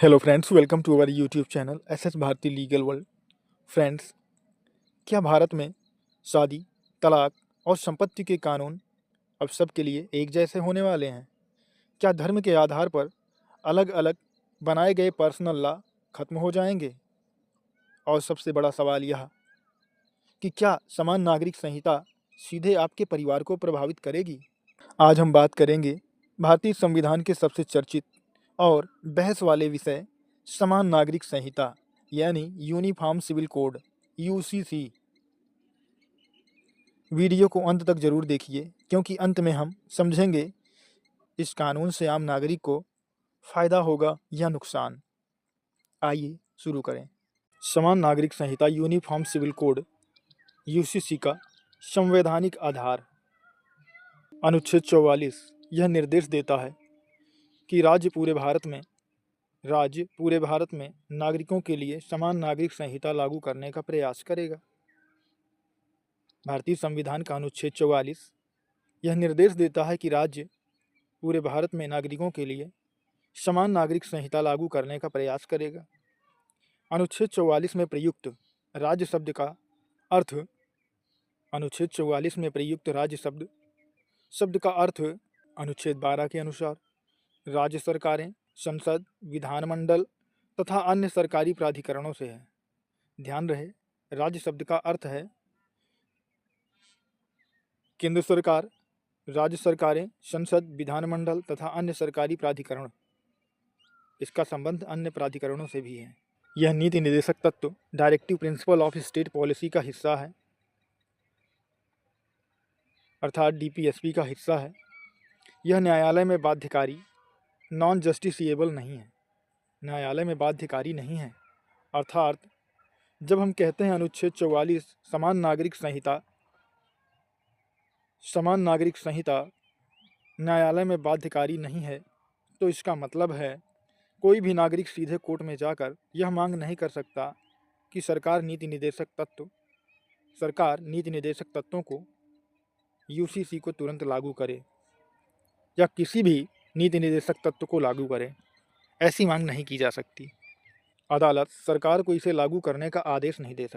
Hello friends, welcome to our YouTube channel SS Bharati legal world. Friends, क्या भारत में शादी, तलाक और संपत्ति के कानून अब सबके लिए एक जैसे होने वाले हैं? क्या धर्म के आधार पर अलग अलग बनाए गए पर्सनल लॉ खत्म हो जाएंगे? और सबसे बड़ा सवाल यह कि क्या समान नागरिक संहिता सीधे आपके परिवार को प्रभावित करेगी? आज हम बात करेंगे भारतीय संविधान के सबसे चर्चित और बहस वाले विषय समान नागरिक संहिता यानी uniform civil code UCC. Video को अंत तक जरूर देखिए क्योंकि अंत में हम समझेंगे इस कानून से आम नागरिक को फायदा होगा या नुकसान। आइए शुरू करें। समान नागरिक संहिता यूनिफॉर्म सिविल कोड यूसीसी का संवैधानिक आधार। अनुच्छेद 44 यह निर्देश देता है कि राज्य पूरे भारत में नागरिकों के लिए समान नागरिक संहिता लागू करने का प्रयास करेगा। भारतीय संविधान का अनुच्छेद 44 यह निर्देश देता है कि राज्य पूरे भारत में नागरिकों के लिए समान नागरिक संहिता लागू करने का प्रयास करेगा। अनुच्छेद 44 में प्रयुक्त राज्य शब्द का अर्थ अनुच्छेद 44 में प्रयुक्त राज्य शब्द का अर्थ अनुच्छेद 12 के अनुसार राज्य सरकारें, संसद, विधानमंडल तथा अन्य सरकारी प्राधिकरणों से है। ध्यान रहे, राज्य शब्द का अर्थ है केंद्र सरकार, राज्य सरकारें, संसद, विधानमंडल तथा अन्य सरकारी प्राधिकरण। इसका संबंध अन्य प्राधिकरणों से भी है। यह नीति निर्देशक तत्व directive principle of state policy का हिस्सा है, अर्थात डीपीएसपी का हिस्सा है। यह न्यायालय में बाध्यकारी नॉन जस्टिसिएबल नहीं है, न्यायालय में बाध्यकारी नहीं है। अर्थात जब हम कहते हैं अनुच्छेद 44 समान नागरिक संहिता न्यायालय में बाध्यकारी नहीं है, तो इसका मतलब है कोई भी नागरिक सीधे कोर्ट में जाकर यह मांग नहीं कर सकता कि सरकार नीति निर्देशक तत्वों को यूसीसी को तुरंत लागू करे या किसी भी नीति निर्देशक तत्व को लागू करे। ऐसी मांग नहीं की जा सकती। अदालत सरकार को इसे लागू करने का आदेश नहीं दे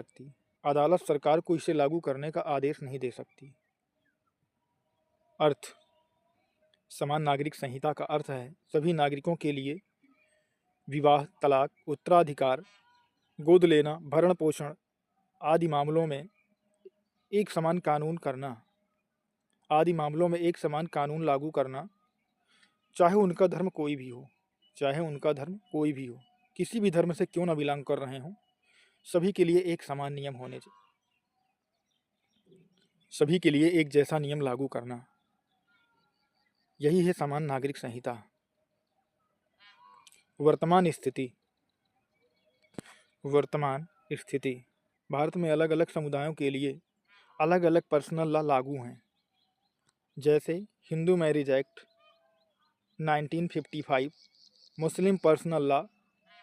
सकती। अर्थ समान नागरिक संहिता का अर्थ है सभी नागरिकों के लिए विवाह, तलाक, उत्तराधिकार, गोद लेना, भरण पोषण आदि मामलों में एक समान कानून लागू करना, चाहे उनका धर्म कोई भी हो, किसी भी धर्म से क्यों न बिलोंग कर रहे हों, सभी के लिए एक जैसा नियम लागू करना, यही है समान नागरिक संहिता। वर्तमान स्थिति भारत में अलग अलग समुदायों के लिए अलग अलग पर्सनल लॉ लागू हैं, जैसे Hindu marriage act 1955, Muslim personal law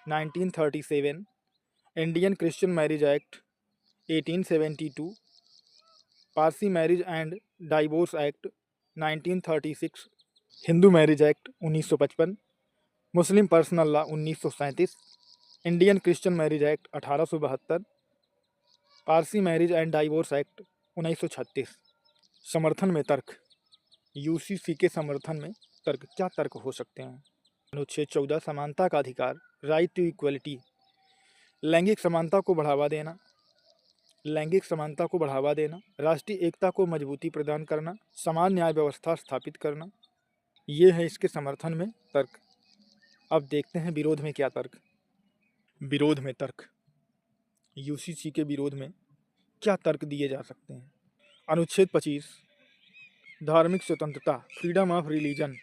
1937, Indian Christian marriage act 1872, Parsi marriage and divorce act 1936, Hindu marriage act 1955, Muslim personal law 1937, Indian Christian marriage act 1872, Parsi marriage and divorce act 1936। समर्थन में तर्क। यूसीसी के समर्थन में क्या तर्क हो सकते हैं? अनुच्छेद 14 समानता का अधिकार, राइट टू इक्वलिटी, लैंगिक समानता को बढ़ावा देना, राष्ट्रीय एकता को मजबूती प्रदान करना, समान न्याय व्यवस्था स्थापित करना, ये है इसके समर्थन में तर्क। अब देखते हैं विरोध में क्या तर्क। विरोध में तर्क, यूसीसी के विरोध में क्या तर्क दिए जा सकते हैं? अनुच्छेद 25 धार्मिक स्वतंत्रता, फ्रीडम ऑफ रिलीजन,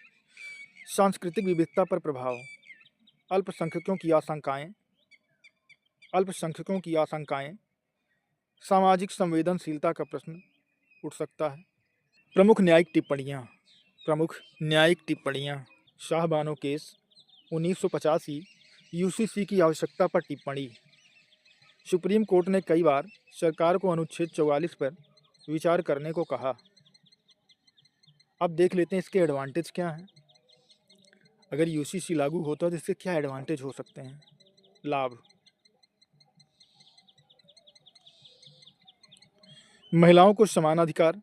सांस्कृतिक विविधता पर प्रभाव, अल्पसंख्यकों की आशंकाएं, सामाजिक संवेदनशीलता का प्रश्न उठ सकता है। प्रमुख न्यायिक टिप्पणियां, शाहबानो केस 1985, यूसीसी की आवश्यकता पर टिप्पणी। सुप्रीम कोर्ट ने कई बार सरकार को अनुच्छेद 44 पर विचार करने को कहा। अब देख लेते हैं इसके एडवांटेज क्या हैं। अगर यूसीसी लागू होता है तो इससे क्या एडवांटेज हो सकते हैं, लाभ। महिलाओं को समान अधिकार,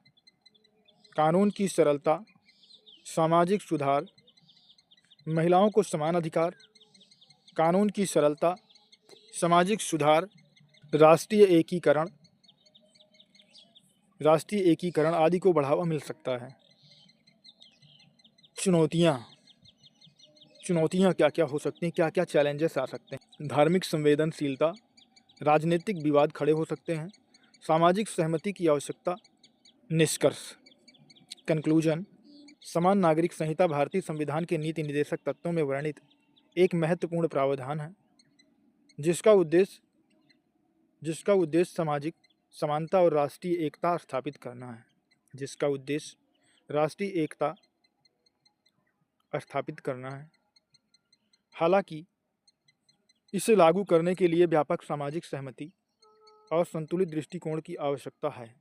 कानून की सरलता, सामाजिक सुधार। महिलाओं को समान अधिकार, कानून की सरलता, सामाजिक सुधार, राष्ट्रीय एकीकरण आदि को बढ़ावा मिल सकता है। चुनौतियाँ क्या क्या हो सकती हैं, क्या क्या चैलेंजेस आ सकते हैं। धार्मिक संवेदनशीलता, राजनीतिक विवाद खड़े हो सकते हैं, सामाजिक सहमति की आवश्यकता। निष्कर्ष, कंक्लूजन, समान नागरिक संहिता भारतीय संविधान के नीति निर्देशक तत्वों में वर्णित एक महत्वपूर्ण प्रावधान है जिसका उद्देश्य सामाजिक समानता और राष्ट्रीय एकता स्थापित करना है। जिसका उद्देश्य राष्ट्रीय एकता स्थापित करना है। हालांकि इसे लागू करने के लिए व्यापक सामाजिक सहमति और संतुलित दृष्टिकोण की आवश्यकता है।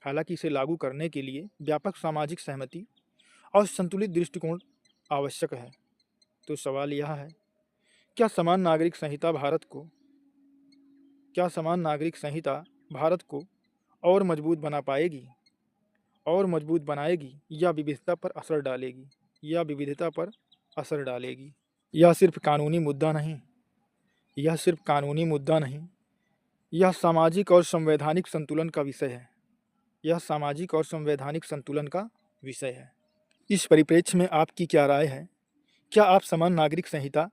हालांकि इसे लागू करने के लिए व्यापक सामाजिक सहमति और संतुलित दृष्टिकोण आवश्यक है। तो सवाल यह है, क्या समान नागरिक संहिता भारत को और मजबूत बनाएगी या विविधता पर असर डालेगी। यह सिर्फ कानूनी मुद्दा नहीं, यह सामाजिक और संवैधानिक संतुलन का विषय है। इस परिप्रेक्ष्य में आपकी क्या राय है? क्या आप समान नागरिक संहिता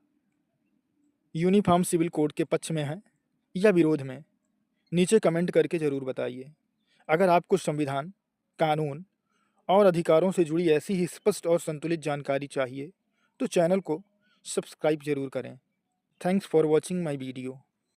यूनिफॉर्म सिविल कोड के पक्ष में हैं या विरोध में? नीचे कमेंट करके ज़रूर बताइए। अगर आपको संविधान, कानून और अधिकारों से जुड़ी ऐसी ही स्पष्ट और संतुलित जानकारी चाहिए तो चैनल को सब्सक्राइब जरूर करें। Thanks for watching my video.